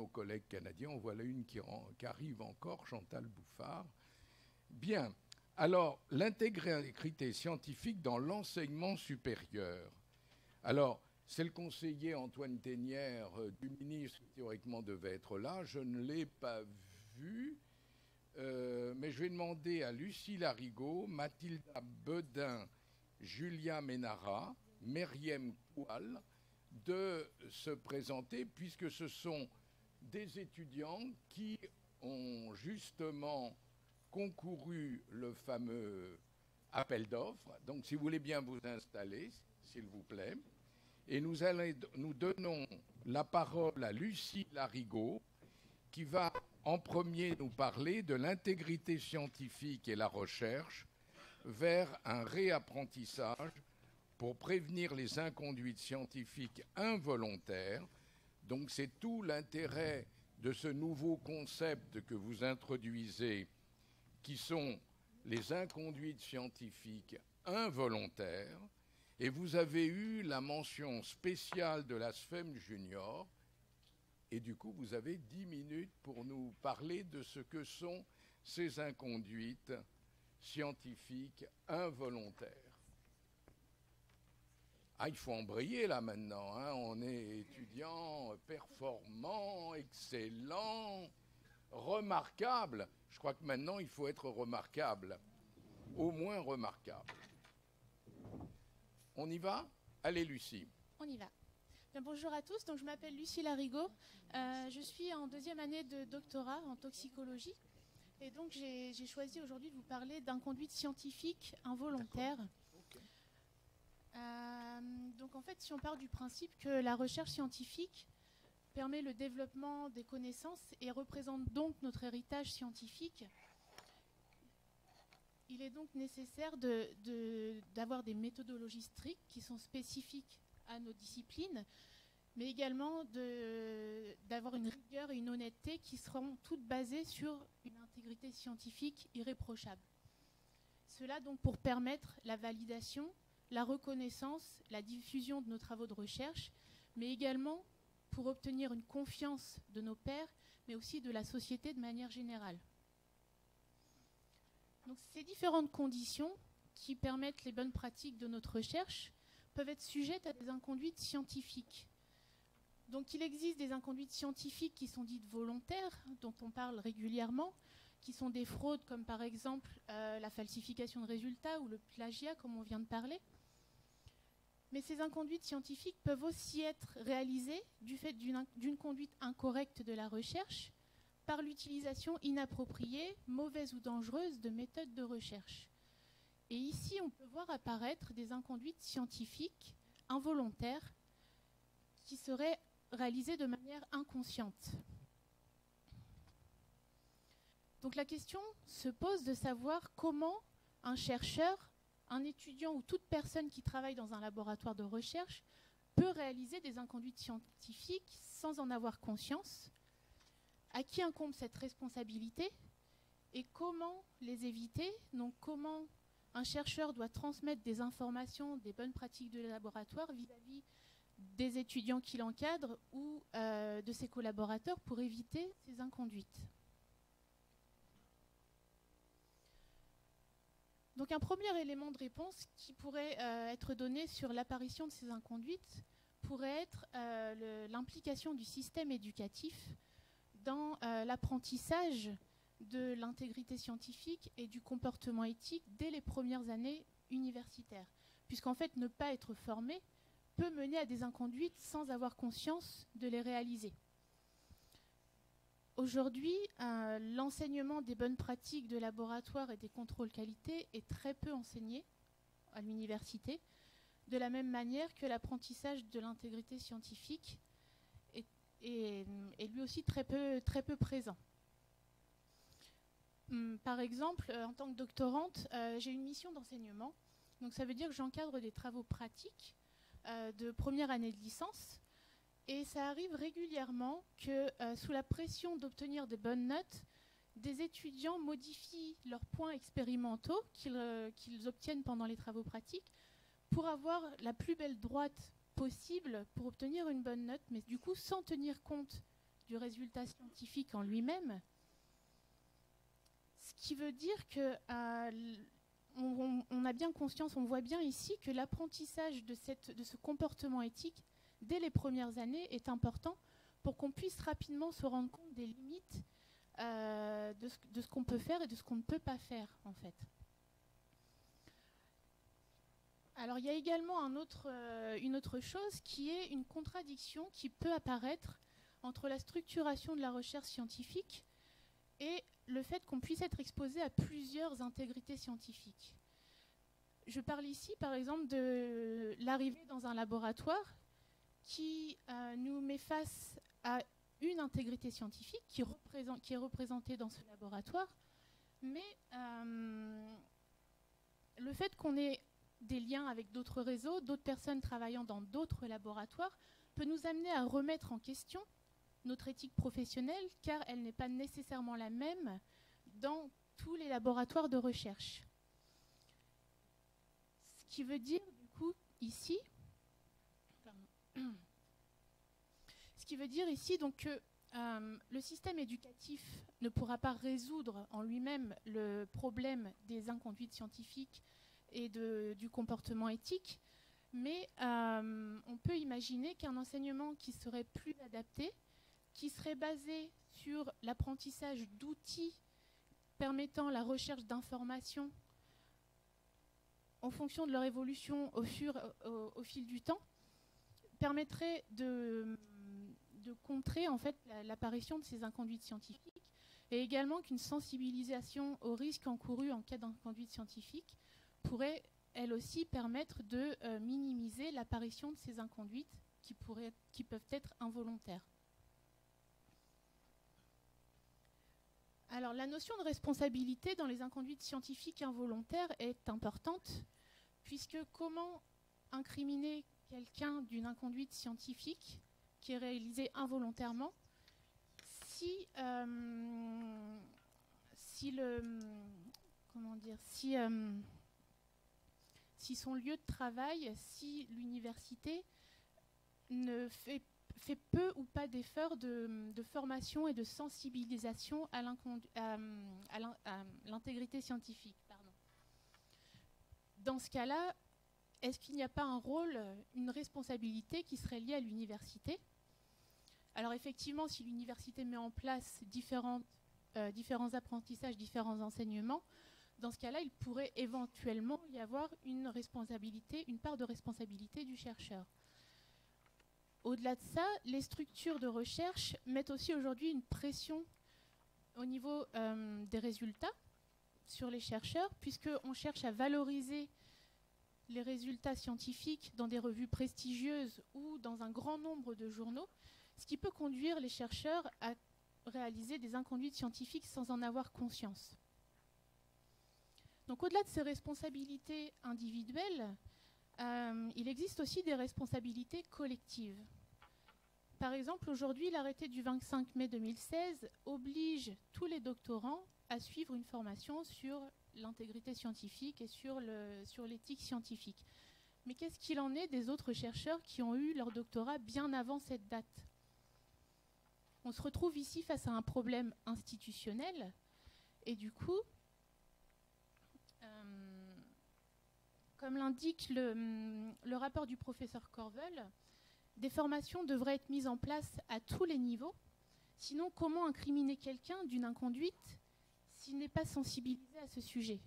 nos collègues canadiens. En voilà une qui arrive encore, Chantal Bouffard. Bien. Alors, l'intégrité scientifique dans l'enseignement supérieur. Alors, c'est le conseiller Antoine Tenière du ministre qui théoriquement devait être là. Je ne l'ai pas vu, mais je vais demander à Lucie Larigot, Mathilda Bedin, Julia Ménara, Meriem Koual de se présenter, puisque ce sont des étudiants qui ont justement concouru le fameux appel d'offres. Donc, si vous voulez bien vous installer, s'il vous plaît. Et nous donnons la parole à Lucie Larigot, qui va en premier nous parler de l'intégrité scientifique et la recherche vers un réapprentissage pour prévenir les inconduites scientifiques involontaires. Donc, c'est tout l'intérêt de ce nouveau concept que vous introduisez, qui sont les inconduites scientifiques involontaires. Et vous avez eu la mention spéciale de la SFEM Junior. Et du coup, vous avez 10 minutes pour nous parler de ce que sont ces inconduites scientifiques involontaires. Ah, il faut embrayer là maintenant, hein. On est étudiant, performant, excellent, remarquable. Je crois que maintenant, il faut être remarquable, au moins remarquable. On y va? Allez, Lucie. On y va. Bien, bonjour à tous, donc, je m'appelle Lucie Larigot. Je suis en 2e année de doctorat en toxicologie. Et donc, j'ai choisi aujourd'hui de vous parler d'inconduite scientifique involontaire. Okay. Donc, en fait, si on part du principe que la recherche scientifique permet le développement des connaissances et représente donc notre héritage scientifique, il est donc nécessaire d'avoir des méthodologies strictes qui sont spécifiques à nos disciplines, mais également d'avoir une rigueur et une honnêteté qui seront toutes basées sur une intégrité scientifique irréprochable. Cela donc pour permettre la validation, la reconnaissance, la diffusion de nos travaux de recherche, mais également pour obtenir une confiance de nos pairs, mais aussi de la société de manière générale. Donc, ces différentes conditions qui permettent les bonnes pratiques de notre recherche peuvent être sujettes à des inconduites scientifiques. Donc, il existe des inconduites scientifiques qui sont dites volontaires, dont on parle régulièrement, qui sont des fraudes comme par exemple la falsification de résultats ou le plagiat, comme on vient de parler. Mais ces inconduites scientifiques peuvent aussi être réalisées du fait d'une conduite incorrecte de la recherche, par l'utilisation inappropriée, mauvaise ou dangereuse de méthodes de recherche. Et ici, on peut voir apparaître des inconduites scientifiques involontaires qui seraient réalisées de manière inconsciente. Donc la question se pose de savoir comment un chercheur, un étudiant ou toute personne qui travaille dans un laboratoire de recherche peut réaliser des inconduites scientifiques sans en avoir conscience. À qui incombe cette responsabilité et comment les éviter? Donc comment un chercheur doit transmettre des informations, des bonnes pratiques de laboratoire vis-à-vis des étudiants qui l'encadrent ou de ses collaborateurs pour éviter ces inconduites. Donc un premier élément de réponse qui pourrait être donné sur l'apparition de ces inconduites pourrait être l'implication du système éducatif dans l'apprentissage de l'intégrité scientifique et du comportement éthique dès les premières années universitaires. Puisqu'en fait, ne pas être formé peut mener à des inconduites sans avoir conscience de les réaliser. Aujourd'hui, l'enseignement des bonnes pratiques de laboratoire et des contrôles qualité est très peu enseigné à l'université, de la même manière que l'apprentissage de l'intégrité scientifique est lui aussi très peu présent. Par exemple, en tant que doctorante, j'ai une mission d'enseignement. Donc ça veut dire que j'encadre des travaux pratiques de première année de licence. Et ça arrive régulièrement que, sous la pression d'obtenir des bonnes notes, des étudiants modifient leurs points expérimentaux qu'ils obtiennent pendant les travaux pratiques pour avoir la plus belle droite possible pour obtenir une bonne note, mais du coup sans tenir compte du résultat scientifique en lui-même. Ce qui veut dire que on a bien conscience, on voit bien ici que l'apprentissage de ce comportement éthique dès les premières années est important pour qu'on puisse rapidement se rendre compte des limites de ce qu'on peut faire et de ce qu'on ne peut pas faire en fait. Alors il y a également une autre chose qui est une contradiction qui peut apparaître entre la structuration de la recherche scientifique et le fait qu'on puisse être exposé à plusieurs intégrités scientifiques. Je parle ici par exemple de l'arrivée dans un laboratoire qui nous met face à une intégrité scientifique qui est représentée dans ce laboratoire, mais le fait qu'on ait des liens avec d'autres réseaux, d'autres personnes travaillant dans d'autres laboratoires, peut nous amener à remettre en question notre éthique professionnelle, car elle n'est pas nécessairement la même dans tous les laboratoires de recherche. Ce qui veut dire, du coup, ici, donc, que le système éducatif ne pourra pas résoudre en lui-même le problème des inconduites scientifiques et du comportement éthique, mais on peut imaginer qu'un enseignement qui serait plus adapté, qui serait basé sur l'apprentissage d'outils permettant la recherche d'informations en fonction de leur évolution au fil du temps, permettrait de contrer en fait l'apparition de ces inconduites scientifiques, et également qu'une sensibilisation aux risques encourus en cas d'inconduite scientifique pourrait elle aussi permettre de minimiser l'apparition de ces inconduites qui peuvent être involontaires. Alors la notion de responsabilité dans les inconduites scientifiques involontaires est importante, puisque comment incriminer quelqu'un d'une inconduite scientifique qui est réalisée involontairement si son lieu de travail, si l'université ne fait peu ou pas d'efforts de formation et de sensibilisation à l'intégrité scientifique. Pardon. Dans ce cas-là, est-ce qu'il n'y a pas un rôle, une responsabilité qui serait liée à l'université? Alors effectivement, si l'université met en place différents apprentissages, différents enseignements, dans ce cas-là, il pourrait éventuellement y avoir une part de responsabilité du chercheur. Au-delà de ça, les structures de recherche mettent aussi aujourd'hui une pression au niveau des résultats sur les chercheurs, puisqu'on cherche à valoriser les résultats scientifiques dans des revues prestigieuses ou dans un grand nombre de journaux, ce qui peut conduire les chercheurs à réaliser des inconduites scientifiques sans en avoir conscience. Donc au-delà de ces responsabilités individuelles, il existe aussi des responsabilités collectives. Par exemple, aujourd'hui, l'arrêté du 25 mai 2016 oblige tous les doctorants à suivre une formation sur l'intégrité scientifique et sur l'éthique scientifique. Mais qu'est-ce qu'il en est des autres chercheurs qui ont eu leur doctorat bien avant cette date? On se retrouve ici face à un problème institutionnel et du coup, comme l'indique le rapport du professeur Corvel, des formations devraient être mises en place à tous les niveaux. Sinon, comment incriminer quelqu'un d'une inconduite s'il n'est pas sensibilisé à ce sujet?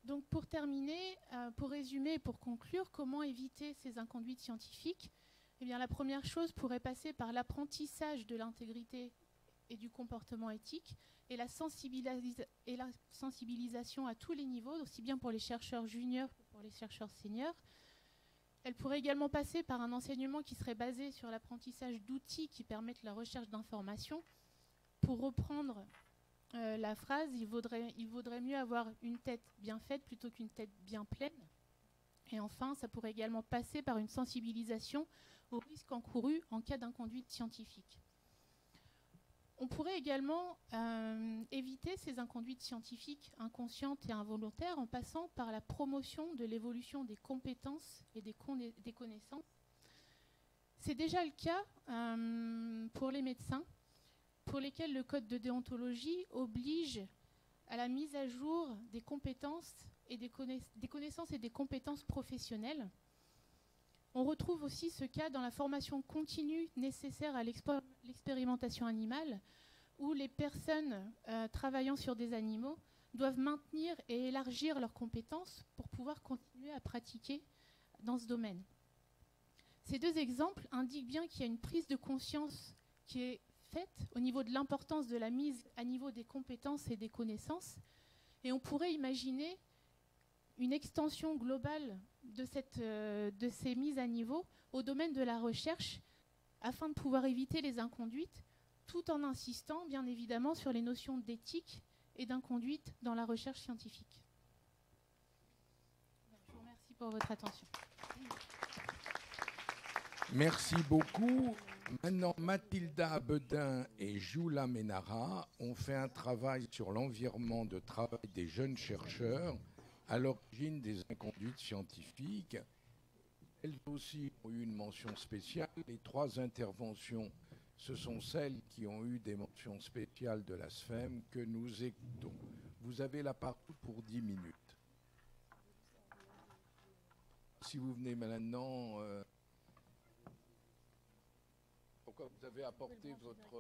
Donc pour terminer, pour résumer, pour conclure, comment éviter ces inconduites scientifiques? Eh bien, la première chose pourrait passer par l'apprentissage de l'intégrité et du comportement éthique et la sensibilisation à tous les niveaux, aussi bien pour les chercheurs juniors que pour les chercheurs seniors. Elle pourrait également passer par un enseignement qui serait basé sur l'apprentissage d'outils qui permettent la recherche d'informations. Pour reprendre la phrase, il vaudrait mieux avoir une tête bien faite plutôt qu'une tête bien pleine. Et enfin, ça pourrait également passer par une sensibilisation aux risques encourus en cas d'inconduite scientifique. On pourrait également éviter ces inconduites scientifiques inconscientes et involontaires en passant par la promotion de l'évolution des compétences et des connaissances. C'est déjà le cas pour les médecins, pour lesquels le code de déontologie oblige à la mise à jour des compétences et des connaissances et des compétences professionnelles. On retrouve aussi ce cas dans la formation continue nécessaire à l'expérimentation animale, où les personnes travaillant sur des animaux doivent maintenir et élargir leurs compétences pour pouvoir continuer à pratiquer dans ce domaine. Ces deux exemples indiquent bien qu'il y a une prise de conscience qui est faite au niveau de l'importance de la mise à niveau des compétences et des connaissances, et on pourrait imaginer une extension globale de ces mises à niveau au domaine de la recherche afin de pouvoir éviter les inconduites, tout en insistant bien évidemment sur les notions d'éthique et d'inconduite dans la recherche scientifique. Je vous remercie pour votre attention. Merci beaucoup. Maintenant, Mathilda Bedin et Joula Ménara ont fait un travail sur l'environnement de travail des jeunes chercheurs à l'origine des inconduites scientifiques. Elles aussi ont eu une mention spéciale. Les 3 interventions, ce sont celles qui ont eu des mentions spéciales de la SFEM que nous écoutons. Vous avez la parole pour 10 minutes. Si vous venez maintenant... Pourquoi vous avez apporté votre...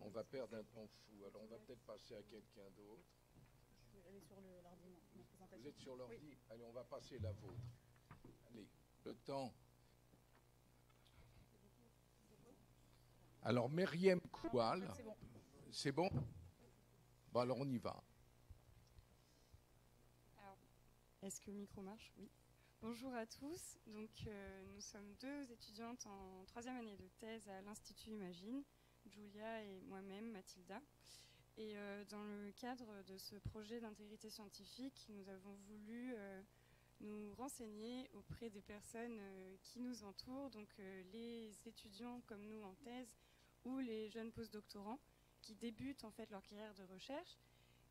On va perdre un temps fou, alors on va peut-être passer à quelqu'un d'autre. Elle est sur l'ordi, ma présentation. Vous êtes sur l'ordi? Oui. Allez, on va passer la vôtre. Allez, le temps. Alors, Myriam Koual. C'est bon. C'est bon? Bon, alors on y va. Alors, est-ce que le micro marche? Oui. Bonjour à tous. Donc, nous sommes 2 étudiantes en 3e année de thèse à l'Institut Imagine, Julia et moi-même, Mathilda. Et dans le cadre de ce projet d'intégrité scientifique, nous avons voulu nous renseigner auprès des personnes qui nous entourent, donc les étudiants comme nous en thèse ou les jeunes postdoctorants qui débutent en fait leur carrière de recherche.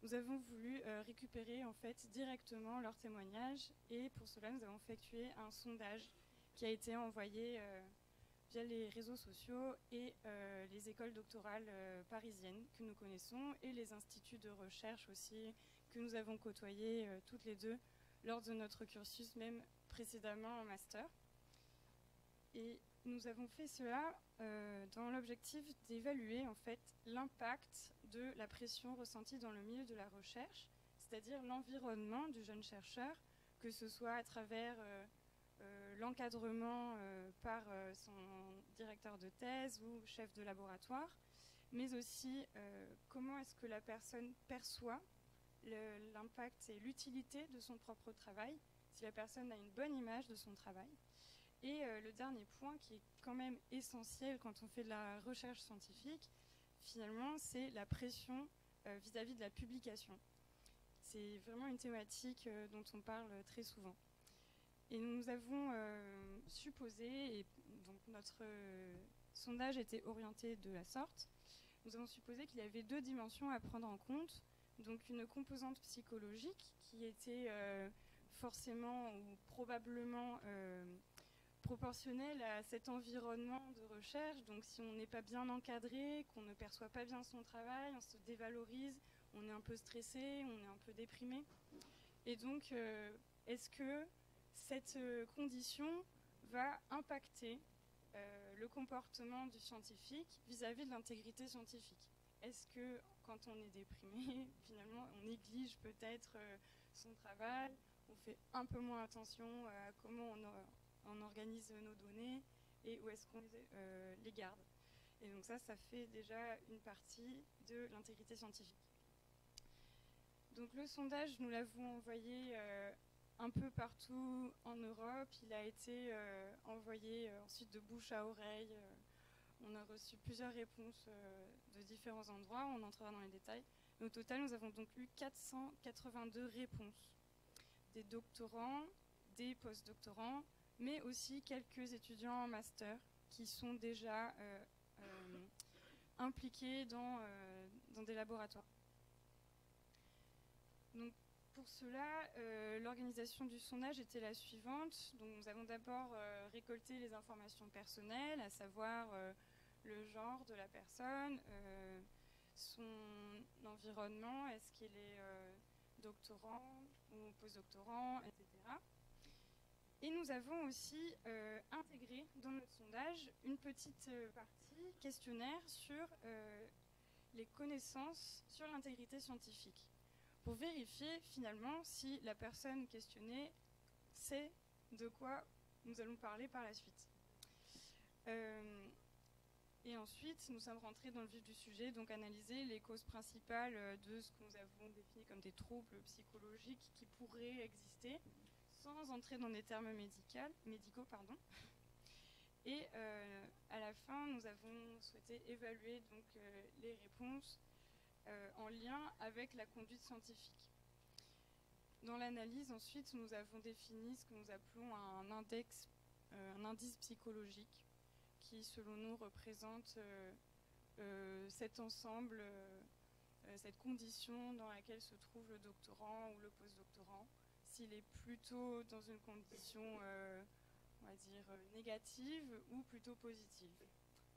Nous avons voulu récupérer en fait directement leurs témoignages et pour cela nous avons effectué un sondage qui a été envoyé via les réseaux sociaux et les écoles doctorales parisiennes que nous connaissons et les instituts de recherche aussi que nous avons côtoyés toutes les deux lors de notre cursus même précédemment en master. Et nous avons fait cela dans l'objectif d'évaluer en fait l'impact de la pression ressentie dans le milieu de la recherche, c'est-à-dire l'environnement du jeune chercheur, que ce soit à travers l'encadrement par son directeur de thèse ou chef de laboratoire, mais aussi comment est-ce que la personne perçoit l'impact et l'utilité de son propre travail, si la personne a une bonne image de son travail. Et le dernier point qui est quand même essentiel quand on fait de la recherche scientifique, finalement, c'est la pression vis-à-vis de la publication. C'est vraiment une thématique dont on parle très souvent. Et nous avons supposé, et donc notre sondage était orienté de la sorte, nous avons supposé qu'il y avait 2 dimensions à prendre en compte, donc une composante psychologique qui était forcément ou probablement proportionnelle à cet environnement de recherche. Donc si on n'est pas bien encadré, qu'on ne perçoit pas bien son travail, on se dévalorise, on est un peu stressé, on est un peu déprimé. Et donc est-ce que cette condition va impacter le comportement du scientifique vis-à-vis de l'intégrité scientifique? Est-ce que quand on est déprimé, finalement, on néglige peut-être son travail, on fait un peu moins attention à comment on organise nos données et où est-ce qu'on les garde? Et donc ça fait déjà une partie de l'intégrité scientifique. Donc le sondage, nous l'avons envoyé un peu partout en Europe. Il a été envoyé ensuite de bouche à oreille. On a reçu plusieurs réponses de différents endroits. On entrera dans les détails. Et au total, nous avons donc eu 482 réponses. Des doctorants, des post-doctorants, mais aussi quelques étudiants en master qui sont déjà impliqués dans des laboratoires. Donc, pour cela, l'organisation du sondage était la suivante. Donc, nous avons d'abord récolté les informations personnelles, à savoir le genre de la personne, son environnement, est-ce qu'il est doctorant ou postdoctorant, etc. Et nous avons aussi intégré dans notre sondage une petite partie questionnaire sur les connaissances sur l'intégrité scientifique, pour vérifier finalement si la personne questionnée sait de quoi nous allons parler par la suite. Et ensuite, nous sommes rentrés dans le vif du sujet, donc analyser les causes principales de ce que nous avons défini comme des troubles psychologiques qui pourraient exister, sans entrer dans des termes médicaux. Et à la fin, nous avons souhaité évaluer donc, les réponses en lien avec la conduite scientifique. Dans l'analyse, ensuite, nous avons défini ce que nous appelons un indice psychologique qui, selon nous, représente cet ensemble, cette condition dans laquelle se trouve le doctorant ou le postdoctorant, s'il est plutôt dans une condition, on va dire, négative ou plutôt positive.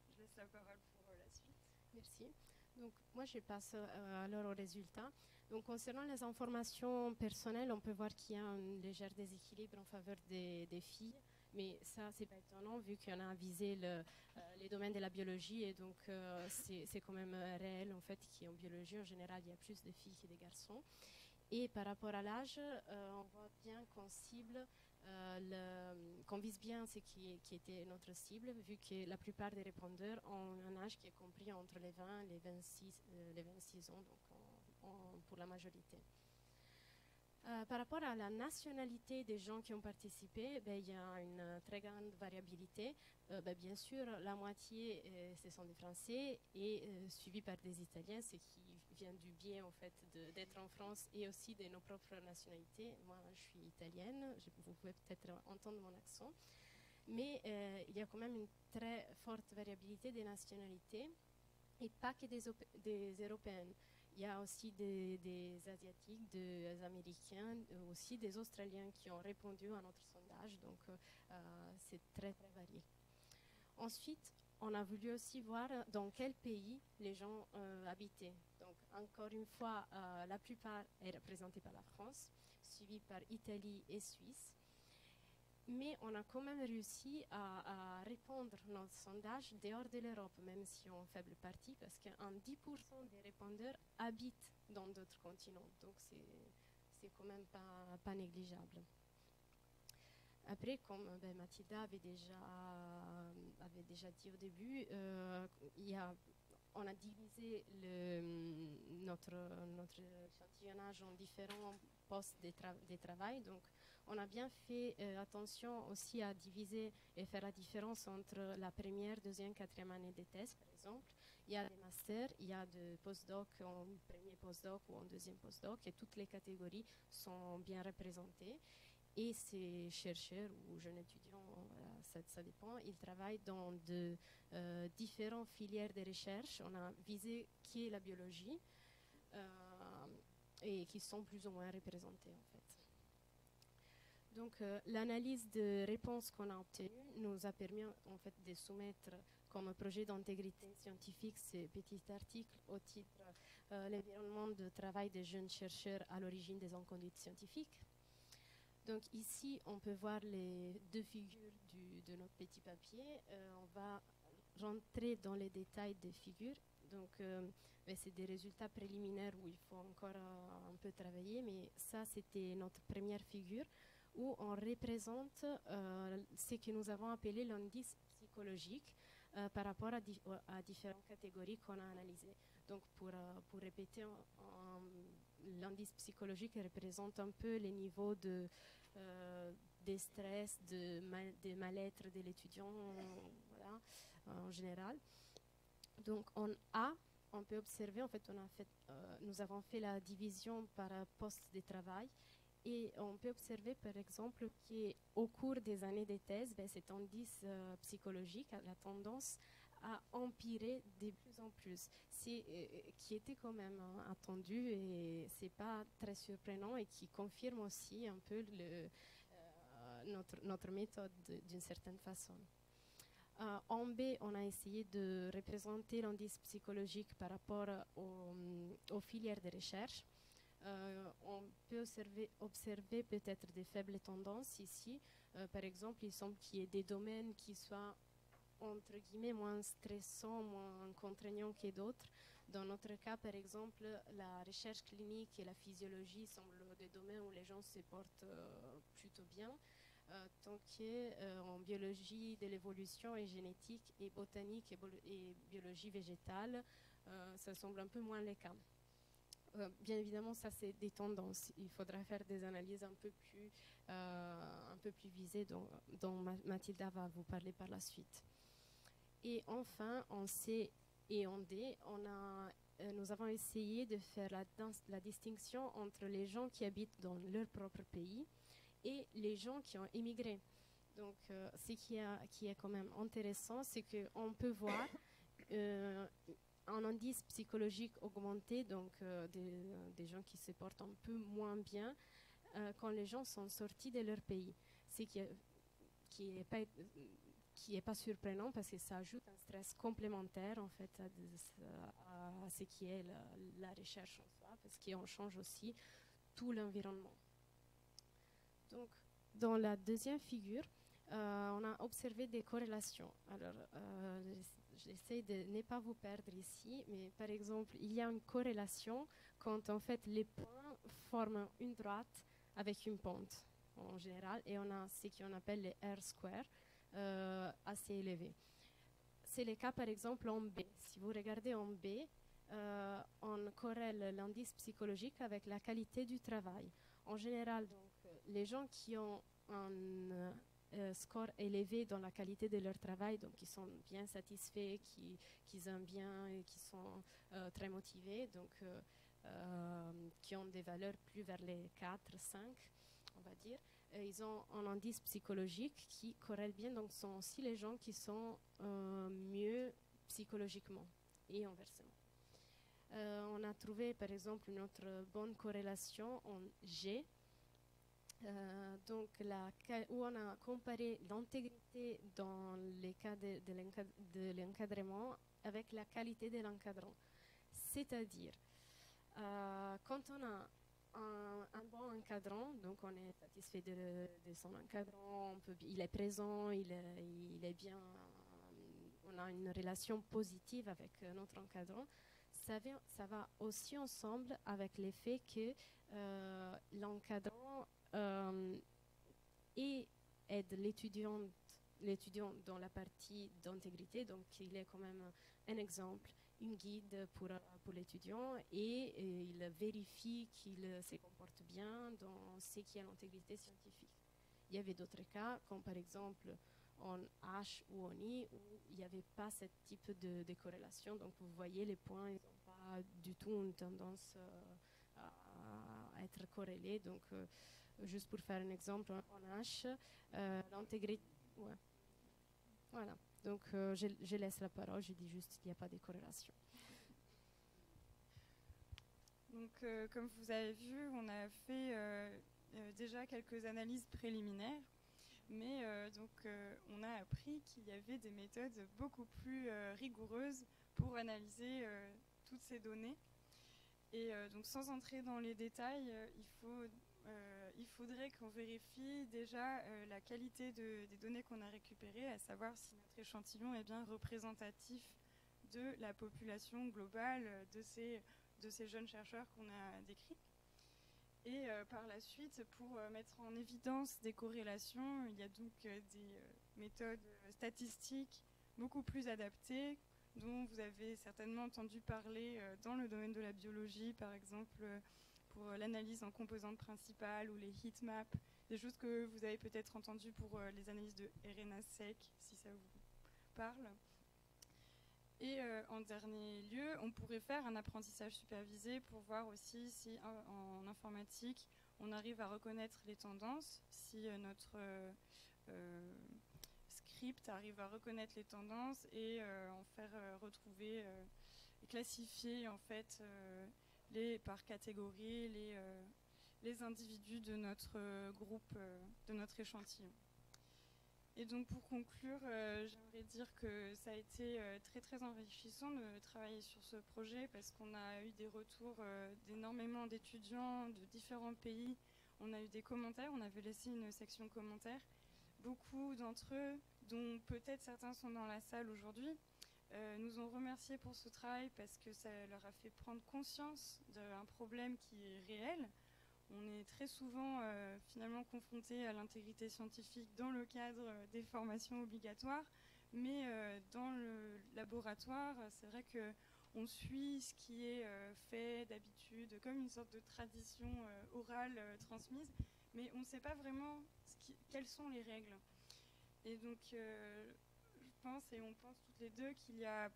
Je laisse la parole pour la suite. Merci. Donc, moi, je passe alors aux résultats. Donc, concernant les informations personnelles, on peut voir qu'il y a un léger déséquilibre en faveur des filles. Mais ça, c'est pas étonnant vu qu'on a visé les domaines de la biologie et donc c'est quand même réel en fait qu'en biologie, en général, il y a plus de filles que de garçons. Et par rapport à l'âge, on voit bien qu'on cible, qu'on vise bien ce qui était notre cible, vu que la plupart des répondeurs ont un âge qui est compris entre les 20 et les 26 ans, donc pour la majorité. Par rapport à la nationalité des gens qui ont participé, il y a une très grande variabilité. Bien sûr, la moitié, ce sont des Français et suivis par des Italiens, ce qui vient du biais en fait d'être en France et aussi de nos propres nationalités. Moi, je suis italienne, vous pouvez peut-être entendre mon accent. Mais il y a quand même une très forte variabilité des nationalités et pas que des Européennes. Il y a aussi des Asiatiques, des Américains, aussi des Australiens qui ont répondu à notre sondage. Donc, c'est très, très varié. Ensuite, on a voulu aussi voir dans quel pays les gens habitaient. Donc, encore une fois, la plupart est représentée par la France, suivie par Italie et Suisse. Mais on a quand même réussi à répondre notre sondage dehors de l'Europe, même si en faible partie, parce qu'un 10% des répondeurs habitent dans d'autres continents. Donc c'est quand même pas négligeable. Après, comme Mathilda avait déjà dit au début, on a divisé notre échantillonnage en différents postes de travail. Donc, on a bien fait attention aussi à diviser et faire la différence entre la première, deuxième, quatrième année de thèse, par exemple. Il y a des masters, il y a des postdoc en premier postdoc ou en deuxième postdoc, et toutes les catégories sont bien représentées. Et ces chercheurs ou jeunes étudiants, ça dépend, ils travaillent dans de différentes filières de recherche. On a visé qui est la biologie et qui sont plus ou moins représentés en fait. Donc, l'analyse de réponses qu'on a obtenues nous a permis en fait de soumettre comme projet d'intégrité scientifique ces petits articles au titre l'environnement de travail des jeunes chercheurs à l'origine des inconduites scientifiques. Donc ici, on peut voir les deux figures de notre petit papier. On va rentrer dans les détails des figures. Donc, c'est des résultats préliminaires où il faut encore un peu travailler, mais ça, c'était notre première figure où on représente ce que nous avons appelé l'indice psychologique par rapport à différentes catégories qu'on a analysées. Donc, pour répéter, l'indice psychologique représente un peu les niveaux de stress, de mal-être de l'étudiant, voilà, en général. Donc, en A, on peut observer, en fait, nous avons fait la division par poste de travail. Et on peut observer, par exemple, qu'au cours des années de thèse, cet indice psychologique a la tendance a empiré de plus en plus, qui était quand même attendu et c'est pas très surprenant et qui confirme aussi un peu notre méthode d'une certaine façon. En B, on a essayé de représenter l'indice psychologique par rapport aux filières de recherche. On peut observer peut-être des faibles tendances ici. Par exemple, il semble qu'il y ait des domaines qui soient entre guillemets moins stressants, moins contraignants que d'autres. Dans notre cas, par exemple, la recherche clinique et la physiologie semblent des domaines où les gens se portent plutôt bien. Tant qu'en biologie de l'évolution et génétique et botanique et biologie végétale, ça semble un peu moins le cas. Bien évidemment, ça c'est des tendances. Il faudra faire des analyses un peu plus visées dont Mathilda va vous parler par la suite. Et enfin, en C et en D, nous avons essayé de faire la distinction entre les gens qui habitent dans leur propre pays et les gens qui ont immigré. Donc, ce qui est quand même intéressant, c'est qu'on peut voir un indice psychologique augmenté, donc des gens qui se portent un peu moins bien quand les gens sont sortis de leur pays. Ce qui est pas surprenant parce que ça ajoute un stress complémentaire en fait à ce qui est la recherche en soi, parce qu'on change aussi tout l'environnement. Donc, dans la deuxième figure, on a observé des corrélations. Alors, j'essaie de ne pas vous perdre ici, mais par exemple, il y a une corrélation quand en fait les points forment une droite avec une pente en général, et on a ce qu'on appelle les R-square assez élevés. C'est le cas par exemple en B. Si vous regardez en B, on corrèle l'indice psychologique avec la qualité du travail. En général, donc, les gens qui ont un score élevé dans la qualité de leur travail, donc qui sont bien satisfaits, qui aiment bien et qui sont très motivés, donc qui ont des valeurs plus vers les 4, 5, on va dire, ils ont un indice psychologique qui corrèle bien, donc ce sont aussi les gens qui sont mieux psychologiquement et inversement. On a trouvé par exemple une autre bonne corrélation en G, donc où on a comparé l'intégrité dans les cas de l'encadrement avec la qualité de l'encadrant. C'est-à-dire, quand on a un bon encadrant, donc on est satisfait de son encadrant, il est présent, il est bien, on a une relation positive avec notre encadrant. Ça va aussi ensemble avec l'effet que l'encadrant aide l'étudiant dans la partie d'intégrité, donc il est quand même un exemple, une guide pour l'étudiant, et il vérifie qu'il se comporte bien dans ce qui est l'intégrité scientifique. Il y avait d'autres cas, comme par exemple en H ou en I, où il n'y avait pas ce type de corrélation. Donc vous voyez, les points, ils n'ont pas du tout une tendance à être corrélés. Donc juste pour faire un exemple, en H, l'intégrité... Ouais. Voilà. Donc je laisse la parole, je dis juste qu'il n'y a pas de corrélation. Donc comme vous avez vu, on a fait déjà quelques analyses préliminaires, mais on a appris qu'il y avait des méthodes beaucoup plus rigoureuses pour analyser toutes ces données. Et donc sans entrer dans les détails, il faudrait qu'on vérifie déjà la qualité des données qu'on a récupérées, à savoir si notre échantillon est bien représentatif de la population globale de ces jeunes chercheurs qu'on a décrits. Et par la suite, pour mettre en évidence des corrélations, il y a donc des méthodes statistiques beaucoup plus adaptées, dont vous avez certainement entendu parler dans le domaine de la biologie, par exemple pour l'analyse en composantes principales ou les heatmaps, des choses que vous avez peut-être entendues pour les analyses de RNA-seq, si ça vous parle. Et en dernier lieu, on pourrait faire un apprentissage supervisé pour voir aussi si en informatique, on arrive à reconnaître les tendances, si notre script décrypte, arrive à reconnaître les tendances et en faire retrouver et classifier en fait par catégorie les individus de notre groupe, de notre échantillon. Et donc pour conclure, j'aimerais dire que ça a été très très enrichissant de travailler sur ce projet parce qu'on a eu des retours d'énormément d'étudiants de différents pays. On a eu des commentaires, on avait laissé une section commentaires. Beaucoup d'entre eux, dont peut-être certains sont dans la salle aujourd'hui, nous ont remerciés pour ce travail parce que ça leur a fait prendre conscience d'un problème qui est réel. On est très souvent finalement confronté à l'intégrité scientifique dans le cadre des formations obligatoires, mais dans le laboratoire, c'est vrai qu'on suit ce qui est fait d'habitude, comme une sorte de tradition orale transmise, mais on ne sait pas vraiment quelles sont les règles. Et donc, je pense, et on pense toutes les deux, qu'il y a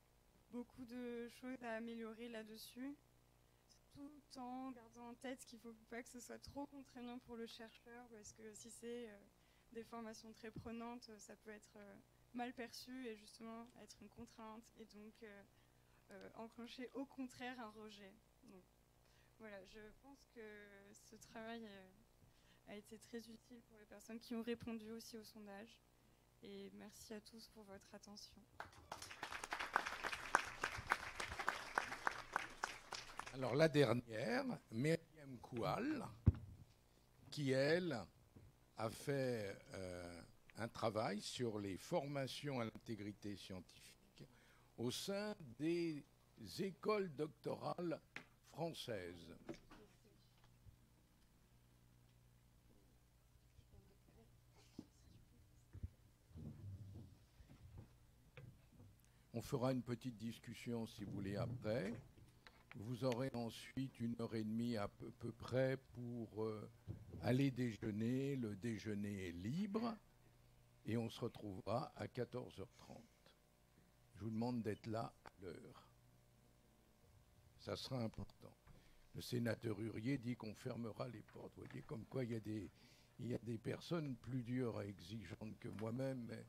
beaucoup de choses à améliorer là-dessus, tout en gardant en tête qu'il ne faut pas que ce soit trop contraignant pour le chercheur, parce que si c'est des formations très prenantes, ça peut être mal perçu et justement être une contrainte, et donc enclencher au contraire un rejet. Donc, voilà, je pense que ce travail a été très utile pour les personnes qui ont répondu aussi au sondage. Et merci à tous pour votre attention. Alors la dernière, Myriam Koual, qui elle a fait un travail sur les formations à l'intégrité scientifique au sein des écoles doctorales françaises. On fera une petite discussion, si vous voulez, après. Vous aurez ensuite 1h30 à peu près pour aller déjeuner. Le déjeuner est libre et on se retrouvera à 14h30. Je vous demande d'être là à l'heure. Ça sera important. Le sénateur Hurier dit qu'on fermera les portes. Vous voyez, comme quoi il y a des personnes plus dures et exigeantes que moi-même. Mais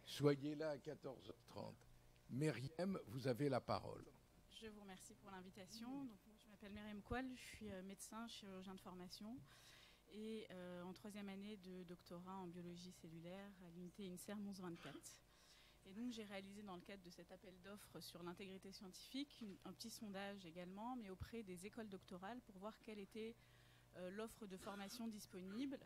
soyez là à 14h30. Myriam, vous avez la parole. Je vous remercie pour l'invitation. Donc, moi, je m'appelle Myriam Koual, je suis médecin, chirurgien de formation et en 3e année de doctorat en biologie cellulaire à l'unité INSERM 1124. Et donc j'ai réalisé dans le cadre de cet appel d'offres sur l'intégrité scientifique un petit sondage également, mais auprès des écoles doctorales pour voir quelle était l'offre de formation disponible.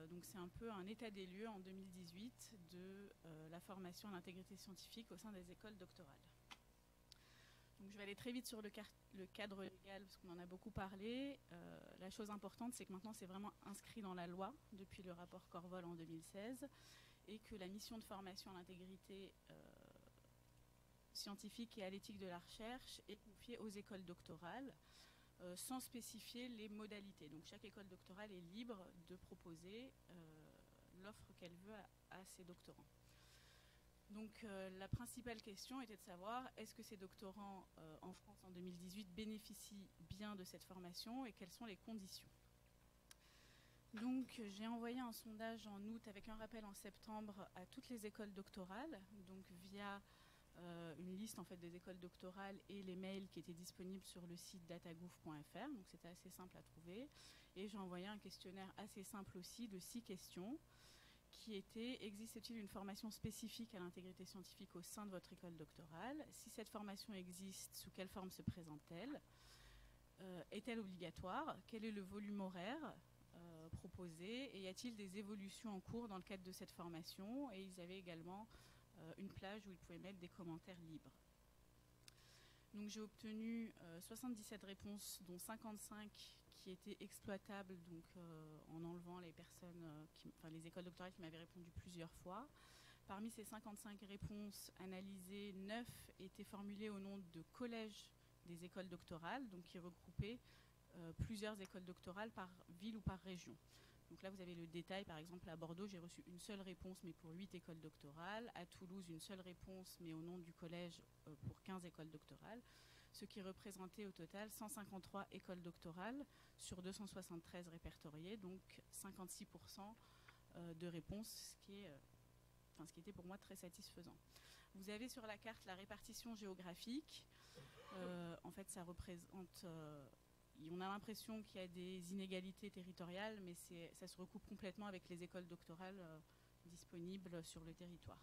Donc c'est un peu un état des lieux en 2018 de la formation à l'intégrité scientifique au sein des écoles doctorales. Donc je vais aller très vite sur le cadre légal parce qu'on en a beaucoup parlé. La chose importante, c'est que maintenant c'est vraiment inscrit dans la loi depuis le rapport Corvol en 2016 et que la mission de formation à l'intégrité scientifique et à l'éthique de la recherche est confiée aux écoles doctorales sans spécifier les modalités. Donc chaque école doctorale est libre de proposer l'offre qu'elle veut à ses doctorants. Donc la principale question était de savoir est-ce que ces doctorants en France en 2018 bénéficient bien de cette formation et quelles sont les conditions. Donc j'ai envoyé un sondage en août avec un rappel en septembre à toutes les écoles doctorales, donc via une liste en fait des écoles doctorales et les mails qui étaient disponibles sur le site datagouv.fr, donc c'était assez simple à trouver. Et j'ai envoyé un questionnaire assez simple aussi de 6 questions qui était: existe-t-il une formation spécifique à l'intégrité scientifique au sein de votre école doctorale? Si cette formation existe, sous quelle forme se présente-t-elle? Est-elle obligatoire? Quel est le volume horaire proposé? Et y a-t-il des évolutions en cours dans le cadre de cette formation? Et ils avaient également une plage où ils pouvaient mettre des commentaires libres. Donc j'ai obtenu 77 réponses, dont 55 qui étaient exploitables, donc en enlevant les personnes, les écoles doctorales qui m'avaient répondu plusieurs fois. Parmi ces 55 réponses analysées, 9 étaient formulées au nom de collèges des écoles doctorales, donc qui regroupaient plusieurs écoles doctorales par ville ou par région. Donc là, vous avez le détail. Par exemple, à Bordeaux, j'ai reçu une seule réponse, mais pour 8 écoles doctorales. À Toulouse, une seule réponse, mais au nom du collège pour 15 écoles doctorales. Ce qui représentait au total 153 écoles doctorales sur 273 répertoriées, donc 56% de réponses, ce qui est ce qui était pour moi très satisfaisant. Vous avez sur la carte la répartition géographique. En fait, ça représente... on a l'impression qu'il y a des inégalités territoriales, mais ça se recoupe complètement avec les écoles doctorales disponibles sur le territoire.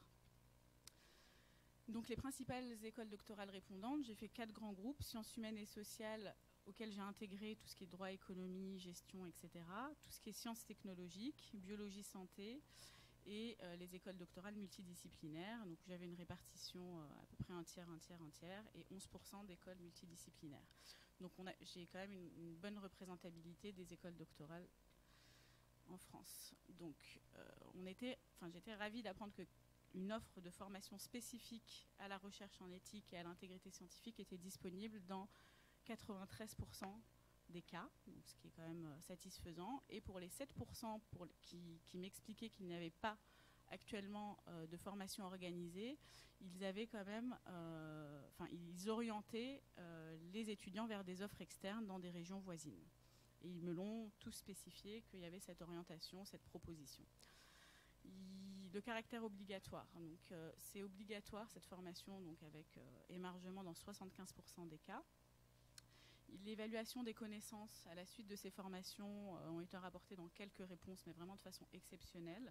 Donc les principales écoles doctorales répondantes, j'ai fait 4 grands groupes, sciences humaines et sociales, auxquels j'ai intégré tout ce qui est droit, économie, gestion, etc. Tout ce qui est sciences technologiques, biologie, santé, et les écoles doctorales multidisciplinaires. Donc j'avais une répartition à peu près un tiers, et 11% d'écoles multidisciplinaires. Donc j'ai quand même une bonne représentabilité des écoles doctorales en France. Donc j'étais ravie d'apprendre qu'une offre de formation spécifique à la recherche en éthique et à l'intégrité scientifique était disponible dans 93% des cas, donc ce qui est quand même satisfaisant. Et pour les 7% qui m'expliquaient qu'il n'y avait pas actuellement de formation organisée, ils avaient quand même, ils orientaient les étudiants vers des offres externes dans des régions voisines. Et ils me l'ont tous spécifié qu'il y avait cette orientation, cette proposition. Le caractère obligatoire, donc c'est obligatoire cette formation, donc avec émargement dans 75% des cas. L'évaluation des connaissances à la suite de ces formations ont été rapportées dans quelques réponses, mais vraiment de façon exceptionnelle.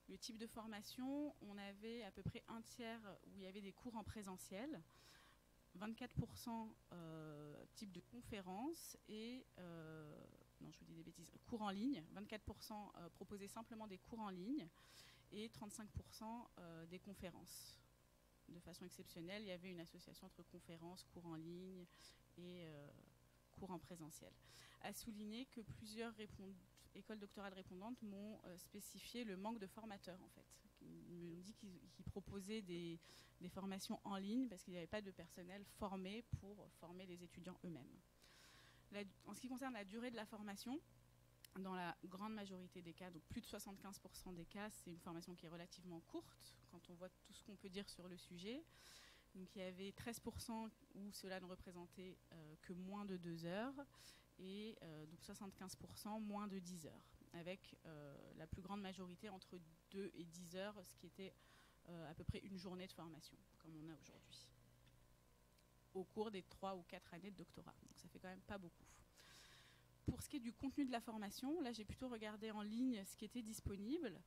Le type de formation, on avait à peu près un tiers où il y avait des cours en présentiel, 24% type de conférences et, non je vous dis des bêtises, cours en ligne, 24% proposaient simplement des cours en ligne et 35% des conférences. De façon exceptionnelle, il y avait une association entre conférences, cours en ligne et cours en présentiel. À souligner que plusieurs écoles doctorales répondantes m'ont spécifié le manque de formateurs, en fait. Ils m'ont dit qu'ils proposaient des formations en ligne parce qu'il n'y avait pas de personnel formé pour former les étudiants eux-mêmes. En ce qui concerne la durée de la formation, dans la grande majorité des cas, donc plus de 75% des cas, c'est une formation qui est relativement courte, quand on voit tout ce qu'on peut dire sur le sujet. Donc il y avait 13% où cela ne représentait que moins de 2 heures, et donc 75% moins de 10 heures, avec la plus grande majorité entre 2 et 10 heures, ce qui était à peu près une journée de formation, comme on a aujourd'hui, au cours des 3 ou 4 années de doctorat. Donc ça fait quand même pas beaucoup. Pour ce qui est du contenu de la formation, là j'ai plutôt regardé en ligne ce qui était disponible.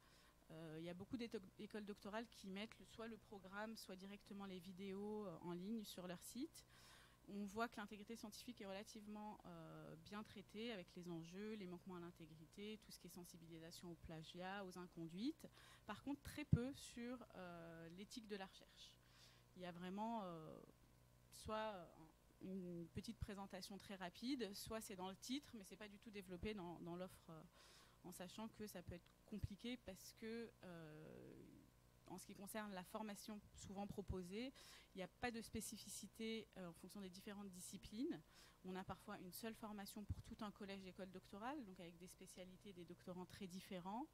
Il y a beaucoup d'écoles doctorales qui mettent soit le programme, soit directement les vidéos en ligne sur leur site. On voit que l'intégrité scientifique est relativement bien traitée avec les enjeux, les manquements à l'intégrité, tout ce qui est sensibilisation au plagiat, aux inconduites. Par contre, très peu sur l'éthique de la recherche. Il y a vraiment soit une petite présentation très rapide, soit c'est dans le titre, mais ce n'est pas du tout développé dans l'offre, en sachant que ça peut être compliqué parce que, en ce qui concerne la formation souvent proposée, il n'y a pas de spécificité en fonction des différentes disciplines. On a parfois une seule formation pour tout un collège d'école doctorale, donc avec des spécialités, des doctorants très différents.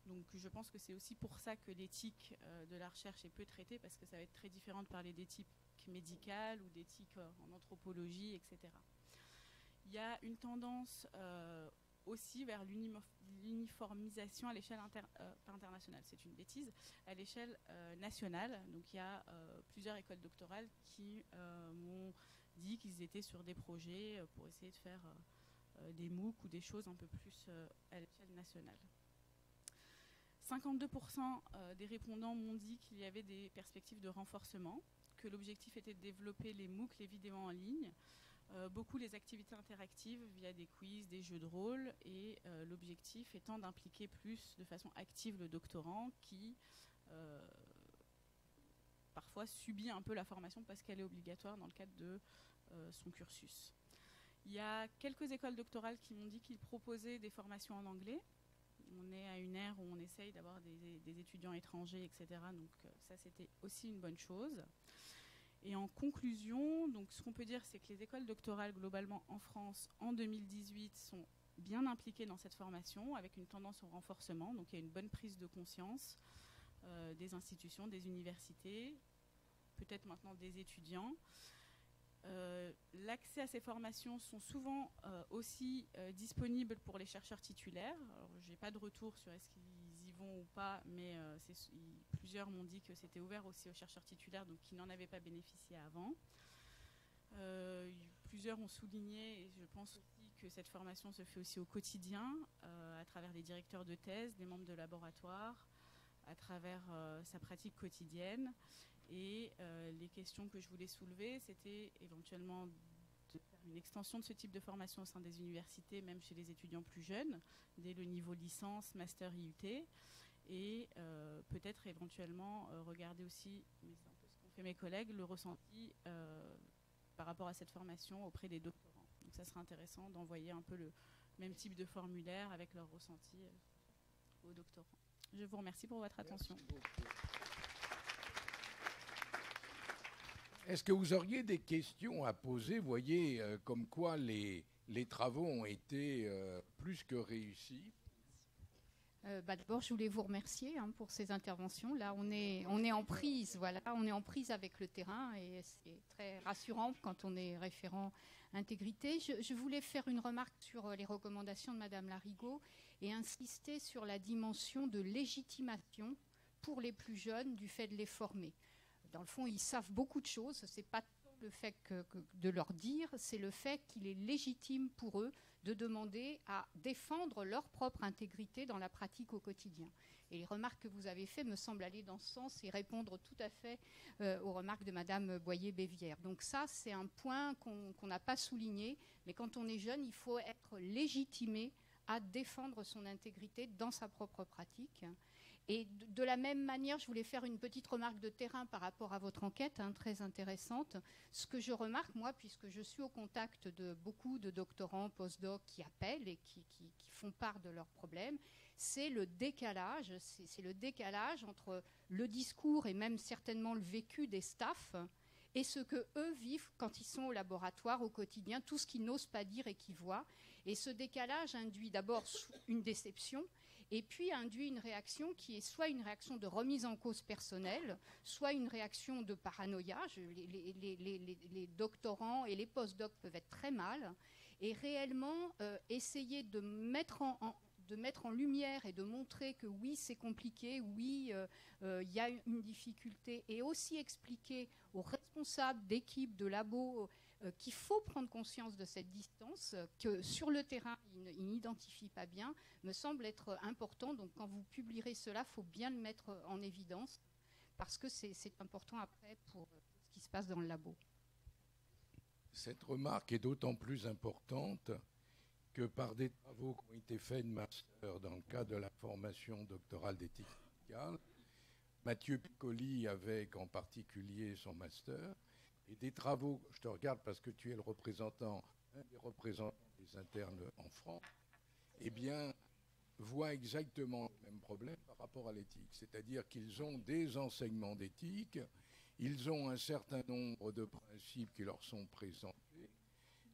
Donc je pense que c'est aussi pour ça que l'éthique de la recherche est peu traitée, parce que ça va être très différent de parler d'éthique médicale ou d'éthique en anthropologie, etc. Il y a une tendance aussi vers l'uniformisation à l'échelle pas internationale, c'est une bêtise, à l'échelle nationale. Donc il y a plusieurs écoles doctorales qui m'ont dit qu'ils étaient sur des projets pour essayer de faire des MOOC ou des choses un peu plus à l'échelle nationale. 52% des répondants m'ont dit qu'il y avait des perspectives de renforcement, que l'objectif était de développer les MOOC, les vidéos en ligne, beaucoup les activités interactives via des quiz, des jeux de rôle, et l'objectif étant d'impliquer plus de façon active le doctorant qui parfois subit un peu la formation parce qu'elle est obligatoire dans le cadre de son cursus. Il y a quelques écoles doctorales qui m'ont dit qu'ils proposaient des formations en anglais. On est à une ère où on essaye d'avoir des étudiants étrangers, etc. Donc ça, c'était aussi une bonne chose. Et en conclusion, donc, ce qu'on peut dire, c'est que les écoles doctorales, globalement en France, en 2018, sont bien impliquées dans cette formation, avec une tendance au renforcement. Donc il y a une bonne prise de conscience des institutions, des universités, peut-être maintenant des étudiants. L'accès à ces formations sont souvent aussi disponibles pour les chercheurs titulaires. Alors, je n'ai pas de retour sur est-ce qu'ils y vont l'avons ou pas, mais plusieurs m'ont dit que c'était ouvert aussi aux chercheurs titulaires, donc qui n'en avaient pas bénéficié avant. Plusieurs ont souligné, et je pense aussi que cette formation se fait aussi au quotidien, à travers les directeurs de thèse, des membres de laboratoire, à travers sa pratique quotidienne. Et les questions que je voulais soulever, c'était éventuellement de faire une extension de ce type de formation au sein des universités, même chez les étudiants plus jeunes, dès le niveau licence, master, IUT, et peut-être éventuellement regarder aussi, mais c'est un peu ce qu'ont fait mes collègues, le ressenti par rapport à cette formation auprès des doctorants. Donc ça sera intéressant d'envoyer un peu le même type de formulaire avec leur ressenti aux doctorants. Je vous remercie pour votre attention. Est-ce que vous auriez des questions à poser? Vous voyez, comme quoi les travaux ont été plus que réussis. D'abord, je voulais vous remercier pour ces interventions. Là, on est en prise, voilà, on est en prise avec le terrain et c'est très rassurant quand on est référent intégrité. Je voulais faire une remarque sur les recommandations de Madame Larigot et insister sur la dimension de légitimation pour les plus jeunes du fait de les former. Dans le fond, ils savent beaucoup de choses. Ce n'est pas le fait de leur dire, c'est le fait qu'il est légitime pour eux de demander à défendre leur propre intégrité dans la pratique au quotidien. Et les remarques que vous avez faites me semblent aller dans ce sens et répondre tout à fait aux remarques de Madame Boyer-Bévière. Donc ça, c'est un point qu'on n'a pas souligné, mais quand on est jeune, il faut être légitimé à défendre son intégrité dans sa propre pratique. Et de la même manière, je voulais faire une petite remarque de terrain par rapport à votre enquête, très intéressante. Ce que je remarque, moi, puisque je suis au contact de beaucoup de doctorants, post-docs qui appellent et qui font part de leurs problèmes, c'est le décalage. C'est le décalage entre le discours et même certainement le vécu des staffs et ce qu'eux vivent quand ils sont au laboratoire, au quotidien, tout ce qu'ils n'osent pas dire et qu'ils voient. Et ce décalage induit d'abord une déception, et puis induit une réaction qui est soit une réaction de remise en cause personnelle, soit une réaction de paranoïa. Les doctorants et les post-docs peuvent être très mal, et réellement essayer de mettre en lumière et de montrer que oui, c'est compliqué, oui, il y a une difficulté, et aussi expliquer aux responsables d'équipes, de labos, qu'il faut prendre conscience de cette distance, que sur le terrain, ils n'identifient pas bien, me semble être important. Donc quand vous publierez cela, il faut bien le mettre en évidence, parce que c'est important après pour ce qui se passe dans le labo. Cette remarque est d'autant plus importante que par des travaux qui ont été faits de master dans le cadre de la formation doctorale d'éthique médicale, Mathieu Piccoli avec en particulier son master, et des travaux, je te regarde parce que tu es le représentant, un des représentants des internes en France, eh bien, voient exactement le même problème par rapport à l'éthique. C'est-à-dire qu'ils ont des enseignements d'éthique, ils ont un certain nombre de principes qui leur sont présentés,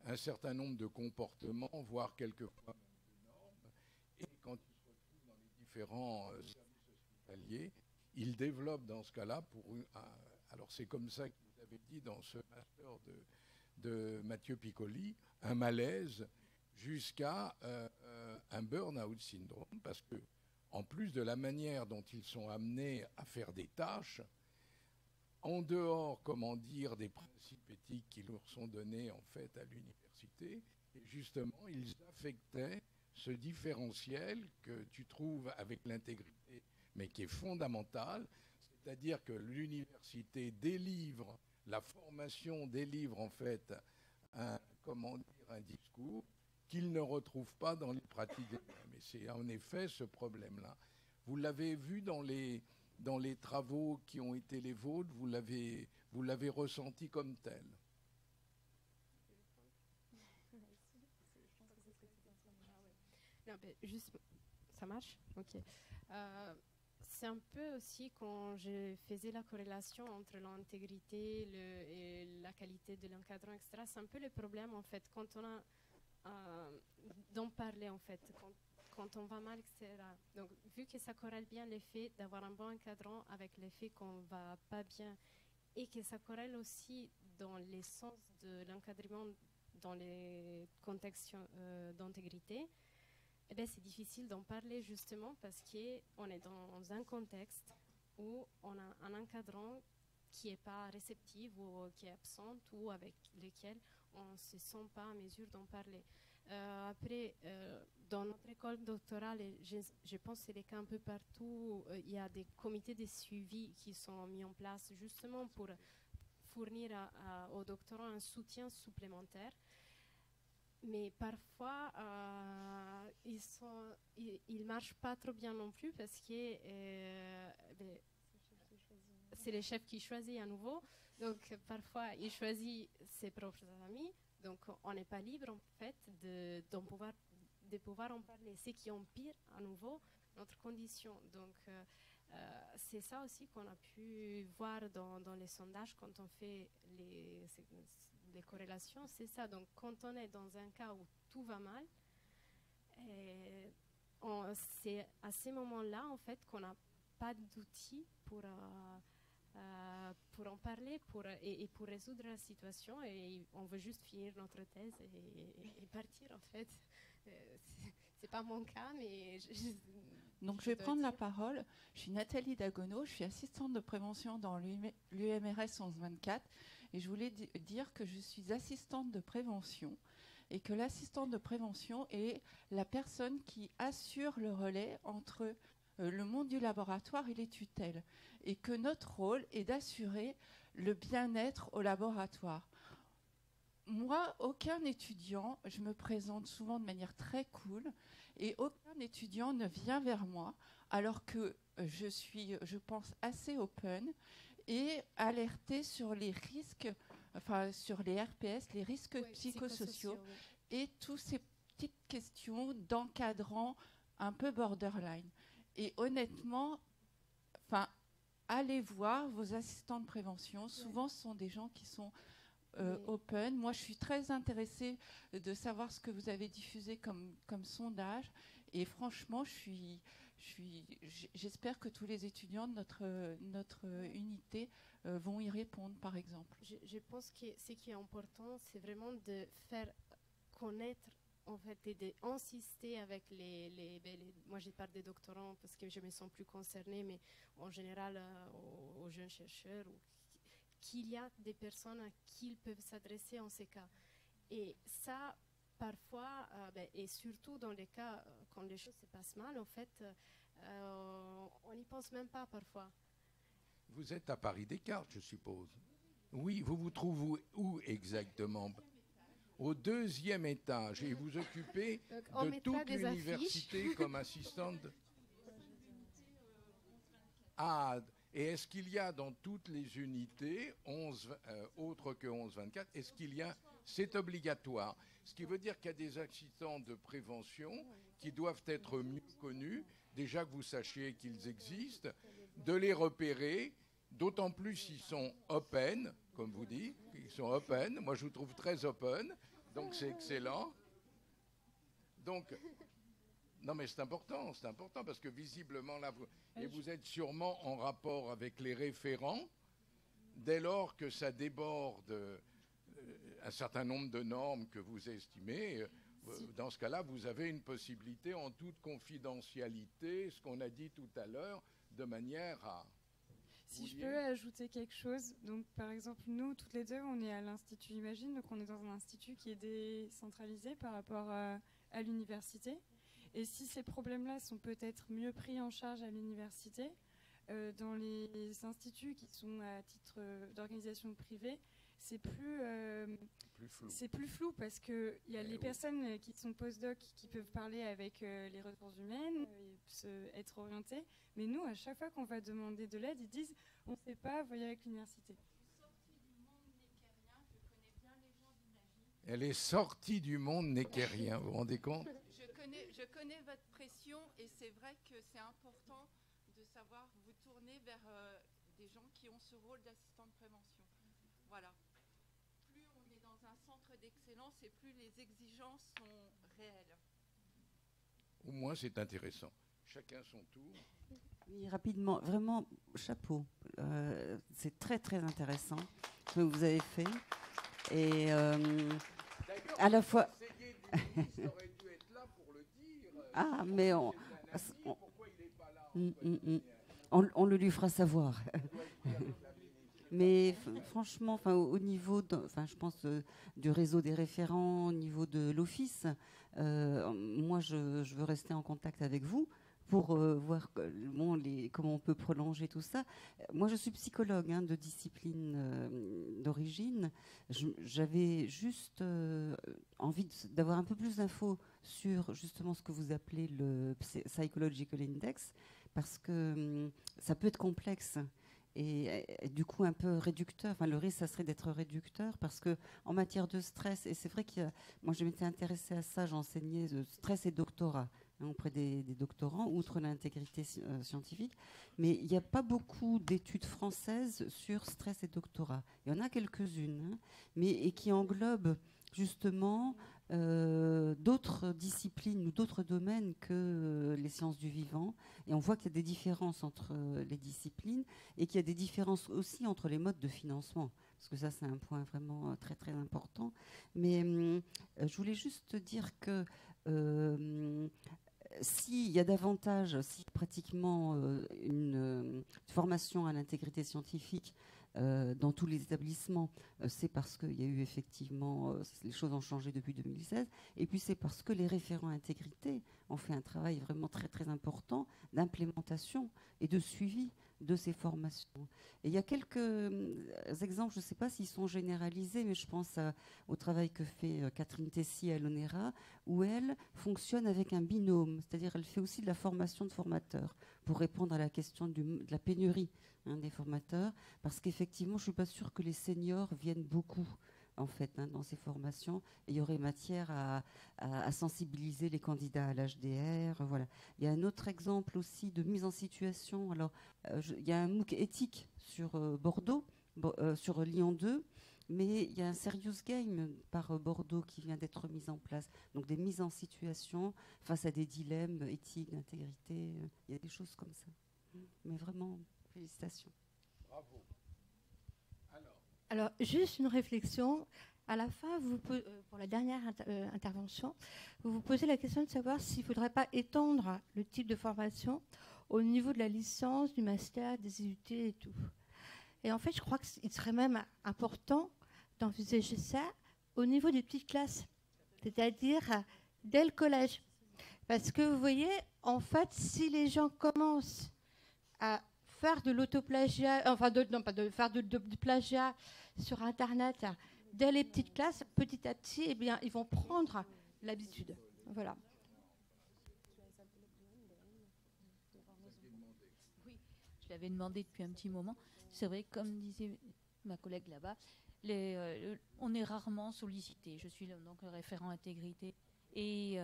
un certain nombre de comportements, voire quelquefois même de normes, et quand ils se retrouvent dans les différents services hospitaliers, ils développent dans ce cas-là alors c'est comme ça que vous avez dit dans ce master de Mathieu Piccoli, un malaise jusqu'à un burn-out syndrome, parce que en plus de la manière dont ils sont amenés à faire des tâches, en dehors, comment dire, des principes éthiques qui leur sont donnés en fait à l'université, et justement, ils affectaient ce différentiel que tu trouves avec l'intégrité, mais qui est fondamental, c'est-à-dire que l'université délivre, la formation délivre en fait un discours qu'ils ne retrouvent pas dans les pratiques. Mais c'est en effet ce problème-là. Vous l'avez vu dans les travaux qui ont été les vôtres, vous l'avez ressenti comme tel. Non, juste, ça marche? Ok. C'est un peu aussi quand je faisais la corrélation entre l'intégrité et la qualité de l'encadrant, etc. C'est un peu le problème en fait quand on a d'en parler en fait, quand on va mal, etc. Donc vu que ça corrèle bien l'effet d'avoir un bon encadrant avec l'effet qu'on va pas bien, et que ça corrèle aussi dans les sens de l'encadrement dans les contextes d'intégrité, eh ben, c'est difficile d'en parler justement parce qu'on est dans un contexte où on a un encadrant qui n'est pas réceptif ou qui est absente ou avec lequel on ne se sent pas en mesure d'en parler. Après, dans notre école doctorale, et je pense que c'est le cas un peu partout, il y a des comités de suivi qui sont mis en place justement pour fournir aux doctorants un soutien supplémentaire. Mais parfois, ils ne marchent pas trop bien non plus parce que c'est le chef qui choisit à nouveau. Donc, parfois, il choisit ses propres amis. Donc, on n'est pas libre, en fait, de pouvoir en parler. Ce qui empire à nouveau notre condition. Donc, c'est ça aussi qu'on a pu voir dans les sondages quand on fait les corrélations. C'est ça. Donc, quand on est dans un cas où tout va mal, c'est à ces moments-là, en fait, qu'on n'a pas d'outils pour en parler et pour résoudre la situation. Et on veut juste finir notre thèse et partir, en fait. C'est pas mon cas, mais... Donc, je vais prendre la parole. Je suis Nathalie Dagono, je suis assistante de prévention dans l'UMRS 1124. Et je voulais dire que je suis assistante de prévention et que l'assistante de prévention est la personne qui assure le relais entre le monde du laboratoire et les tutelles. Et que notre rôle est d'assurer le bien-être au laboratoire. Moi, aucun étudiant, je me présente souvent de manière très cool, et aucun étudiant ne vient vers moi, alors que je suis, je pense, assez open, et alertée sur les risques, enfin sur les RPS, les risques psychosociaux, oui. Et toutes ces petites questions d'encadrant un peu borderline. Et honnêtement, enfin, allez voir vos assistants de prévention. Souvent, ce sont des gens qui sont open. Moi, je suis très intéressée de savoir ce que vous avez diffusé comme sondage. Et franchement, j'espère que tous les étudiants de notre unité vont y répondre, par exemple. Je pense que ce qui est important, c'est vraiment de faire connaître, en fait, et d'insister avec moi, je parle des doctorants parce que je me sens plus concernée, mais en général, aux jeunes chercheurs, qu'il y a des personnes à qui ils peuvent s'adresser en ces cas. Et ça, parfois, et surtout dans les cas quand les choses se passent mal, en fait, on n'y pense même pas parfois. Vous êtes à Paris-Descartes, je suppose. Oui, vous trouvez où exactement? Au 2e étage. Et vous occupez de toute l'université comme assistante Ah, et est-ce qu'il y a dans toutes les unités, autres que 11-24, est-ce qu'il y a... C'est obligatoire. Ce qui veut dire qu'il y a des assistants de prévention qui doivent être mieux connus, déjà que vous sachiez qu'ils existent, de les repérer, d'autant plus s'ils sont open, comme vous dites, ils sont open. Moi, je vous trouve très open, donc c'est excellent. Donc... Non, mais c'est important parce que visiblement, là, vous êtes sûrement en rapport avec les référents, dès lors que ça déborde un certain nombre de normes que vous estimez. Dans ce cas-là, vous avez une possibilité en toute confidentialité, ce qu'on a dit tout à l'heure, de manière à... Si je peux ajouter quelque chose, donc par exemple, nous, toutes les deux, on est à l'Institut Imagine, donc on est dans un institut qui est décentralisé par rapport à l'université. Et si ces problèmes-là sont peut-être mieux pris en charge à l'université, dans les instituts qui sont à titre d'organisation privée, c'est plus flou parce qu'il y a les personnes qui sont post-doc qui peuvent parler avec les ressources humaines, être orientées. Mais nous, à chaque fois qu'on va demander de l'aide, ils disent « on ne sait pas, voyez avec l'université ». Elle est sortie du monde néquérien, vous vous rendez compte ? Je connais votre pression et c'est vrai que c'est important de savoir vous tourner vers des gens qui ont ce rôle d'assistant de prévention. Voilà. Plus on est dans un centre d'excellence et plus les exigences sont réelles. Au moins, c'est intéressant. Chacun son tour. Oui, rapidement, vraiment, chapeau. C'est très, très intéressant ce que vous avez fait. Et à la fois... Ah, mais on le lui fera savoir. Mais franchement, au niveau, je pense du réseau des référents, au niveau de l'office, moi, je veux rester en contact avec vous pour voir comment on peut prolonger tout ça. Moi, je suis psychologue de discipline d'origine. J'avais juste envie d'avoir un peu plus d'infos sur justement ce que vous appelez le Psychological Index, parce que ça peut être complexe. Et du coup un peu réducteur. Enfin, le risque, ça serait d'être réducteur, parce que en matière de stress, et c'est vrai que moi je m'étais intéressée à ça, j'enseignais stress et doctorat auprès des doctorants, outre l'intégrité scientifique, mais il n'y a pas beaucoup d'études françaises sur stress et doctorat. Il y en a quelques-unes, et qui englobent justement d'autres disciplines ou d'autres domaines que les sciences du vivant. Et on voit qu'il y a des différences entre les disciplines, et qu'il y a des différences aussi entre les modes de financement. Parce que ça, c'est un point vraiment très, très important. Mais je voulais juste dire que s'il y a davantage, si pratiquement une formation à l'intégrité scientifique dans tous les établissements, c'est parce qu'il y a eu effectivement, les choses ont changé depuis 2016, et puis c'est parce que les référents intégrité ont fait un travail vraiment très très important d'implémentation et de suivi de ces formations. Et il y a quelques exemples, je ne sais pas s'ils sont généralisés, mais je pense au travail que fait Catherine Tessier à l'ONERA, où elle fonctionne avec un binôme, c'est-à-dire elle fait aussi de la formation de formateurs pour répondre à la question de la pénurie des formateurs, parce qu'effectivement, je ne suis pas sûre que les seniors viennent beaucoup en fait dans ces formations, et il y aurait matière à sensibiliser les candidats à l'HDR. Voilà. Il y a un autre exemple aussi de mise en situation. Alors, il y a un MOOC éthique sur Bordeaux, sur Lyon 2, mais il y a un Serious Game par Bordeaux qui vient d'être mis en place. Donc des mises en situation face à des dilemmes éthiques, d'intégrité. Il y a des choses comme ça. Mais vraiment, félicitations. Bravo. Alors, juste une réflexion. À la fin, pour la dernière intervention, vous vous posez la question de savoir s'il ne faudrait pas étendre le type de formation au niveau de la licence, du master, des IUT et tout. Et en fait, je crois qu'il serait même important d'envisager ça au niveau des petites classes, c'est-à-dire dès le collège. Parce que vous voyez, en fait, si les gens commencent à faire de l'autoplagiat, faire du plagiat sur Internet dès les petites classes, petit à petit, eh bien, ils vont prendre l'habitude. Voilà. Oui, je l'avais demandé depuis un petit moment. C'est vrai, comme disait ma collègue là-bas, on est rarement sollicité. Je suis donc le référent intégrité. Et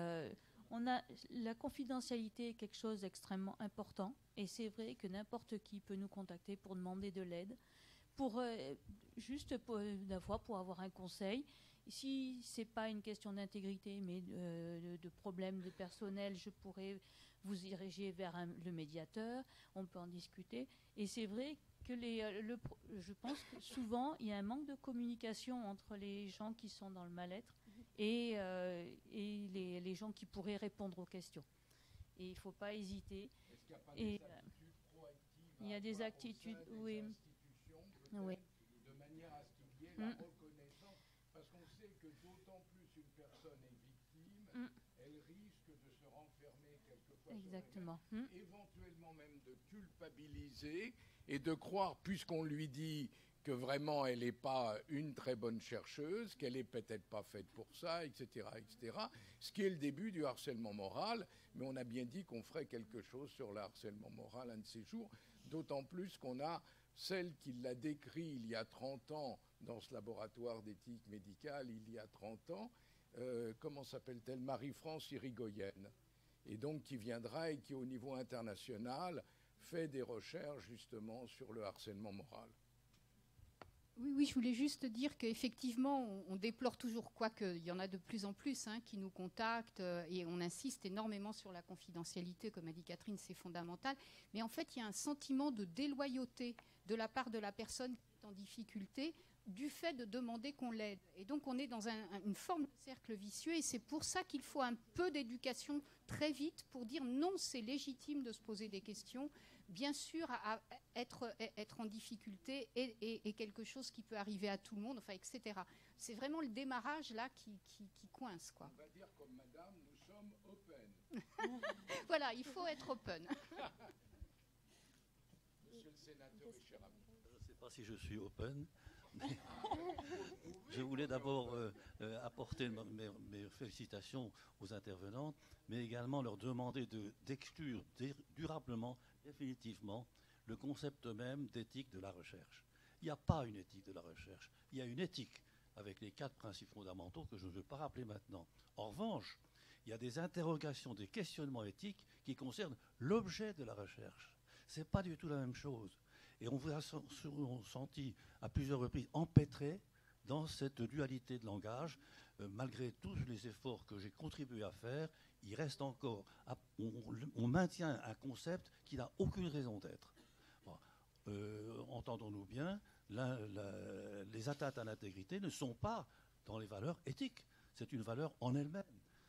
la confidentialité est quelque chose d'extrêmement important. Et c'est vrai que n'importe qui peut nous contacter pour demander de l'aide, pour avoir un conseil. Si ce n'est pas une question d'intégrité, mais de problème de personnel, je pourrais vous diriger vers le médiateur. On peut en discuter. Et c'est vrai que je pense que souvent, il y a un manque de communication entre les gens qui sont dans le mal-être et les gens qui pourraient répondre aux questions. Et il ne faut pas hésiter. Et il y a des attitudes, oui. Oui. De manière à ce qu'il y ait la reconnaissance, parce qu'on sait que d'autant plus une personne est victime, elle risque de se renfermer quelquefois. Exactement. Éventuellement même de culpabiliser et de croire, puisqu'on lui dit que vraiment elle n'est pas une très bonne chercheuse, qu'elle n'est peut-être pas faite pour ça, etc., etc. Ce qui est le début du harcèlement moral, mais on a bien dit qu'on ferait quelque chose sur le harcèlement moral un de ces jours, d'autant plus qu'on a celle qui l'a décrit il y a 30 ans dans ce laboratoire d'éthique médicale, il y a 30 ans, comment s'appelle-t-elle, Marie-France Irigoyen, et donc qui viendra et qui au niveau international fait des recherches justement sur le harcèlement moral. Oui, je voulais juste dire qu'effectivement, on déplore toujours, quoique il y en a de plus en plus qui nous contactent, et on insiste énormément sur la confidentialité, comme a dit Catherine, c'est fondamental. Mais en fait, il y a un sentiment de déloyauté de la part de la personne qui est en difficulté du fait de demander qu'on l'aide. Et donc on est dans une forme de cercle vicieux, et c'est pour ça qu'il faut un peu d'éducation très vite pour dire non, c'est légitime de se poser des questions. Bien sûr, à être en difficulté est quelque chose qui peut arriver à tout le monde, enfin, etc. C'est vraiment le démarrage là qui coince, quoi. On va dire comme madame, nous sommes open. Voilà, il faut être open. Monsieur le sénateur et cher ami. Je ne sais pas si je suis open. Mais je voulais d'abord apporter mes félicitations aux intervenantes, mais également leur demander d'exclure durablement, définitivement, le concept même d'éthique de la recherche. Il n'y a pas une éthique de la recherche. Il y a une éthique avec les 4 principes fondamentaux que je ne veux pas rappeler maintenant. En revanche, il y a des interrogations, des questionnements éthiques qui concernent l'objet de la recherche. Ce n'est pas du tout la même chose. Et on vous a senti à plusieurs reprises empêtré dans cette dualité de langage. Malgré tous les efforts que j'ai contribué à faire, il reste encore... On maintient un concept qui n'a aucune raison d'être. Bon, entendons-nous bien, les atteintes à l'intégrité ne sont pas dans les valeurs éthiques. C'est une valeur en elle-même.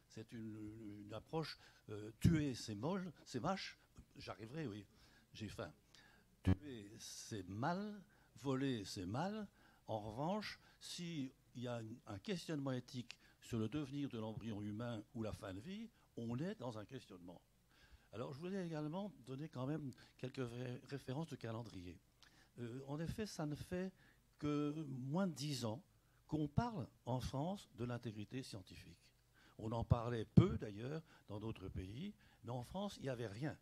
C'est une approche tuer, c'est mâche. J'arriverai, oui, j'ai faim. Tuer, c'est mal. Voler, c'est mal. En revanche, s'il y a un questionnement éthique sur le devenir de l'embryon humain ou la fin de vie, on est dans un questionnement. Alors, je voulais également donner quand même quelques références de calendrier. En effet, ça ne fait que moins de 10 ans qu'on parle en France de l'intégrité scientifique. On en parlait peu, d'ailleurs, dans d'autres pays, mais en France, il n'y avait rien.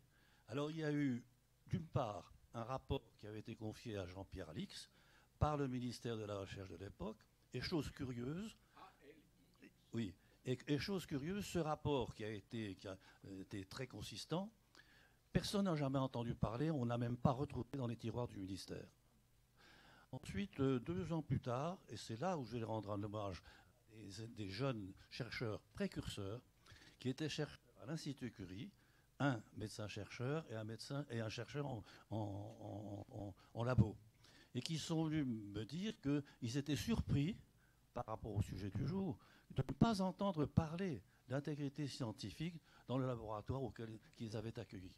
Alors, il y a eu, d'une part, un rapport qui avait été confié à Jean-Pierre Alix par le ministère de la Recherche de l'époque, et chose curieuse, oui, et chose curieuse, ce rapport qui a été très consistant, personne n'a jamais entendu parler, on n'a même pas retrouvé dans les tiroirs du ministère. Ensuite, 2 ans plus tard, et c'est là où je vais rendre un hommage des jeunes chercheurs précurseurs, qui étaient chercheurs à l'Institut Curie, un médecin-chercheur et un chercheur en labo, et qui sont venus me dire qu'ils étaient surpris, par rapport au sujet du jour, de ne pas entendre parler d'intégrité scientifique dans le laboratoire auquel ils avaient accueilli.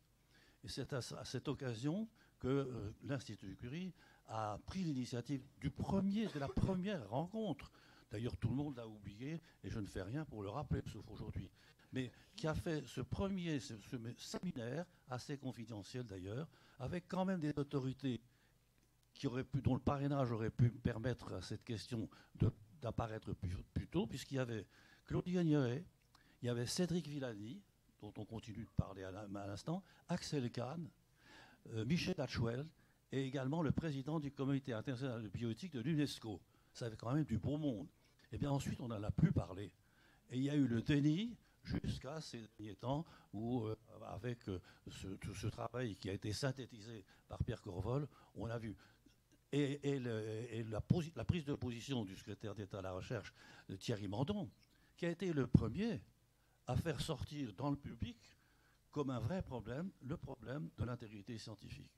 Et c'est à cette occasion que l'Institut Curie a pris l'initiative de la première rencontre. D'ailleurs, tout le monde l'a oublié, et je ne fais rien pour le rappeler, sauf aujourd'hui. Mais qui a fait ce séminaire, assez confidentiel d'ailleurs, avec quand même des autorités dont le parrainage aurait pu permettre à cette question d'apparaître plus tôt, puisqu'il y avait Claude Gagneret, il y avait Cédric Villani, dont on continue de parler à l'instant, Axel Kahn, Michel Hatchwell, et également le président du Comité international de bioéthique de l'UNESCO. Ça avait quand même du beau monde. Et bien ensuite, on n'en a plus parlé. Et il y a eu le déni jusqu'à ces derniers temps où, avec tout ce travail qui a été synthétisé par Pierre Corvol, on a vu. Et la prise de position du secrétaire d'État à la recherche, de Thierry Mandon, qui a été le premier à faire sortir dans le public, comme un vrai problème, le problème de l'intégrité scientifique.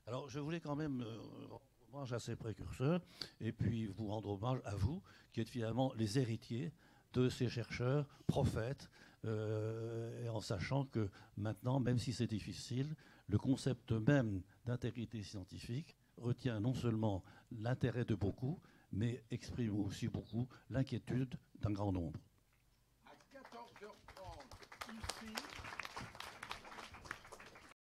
Alors, je voulais quand même rendre hommage à ces précurseurs, et puis vous rendre hommage à vous, qui êtes finalement les héritiers de ces chercheurs, prophètes, et en sachant que maintenant, même si c'est difficile, le concept même d'intégrité scientifique retient non seulement l'intérêt de beaucoup, mais exprime aussi beaucoup l'inquiétude d'un grand nombre.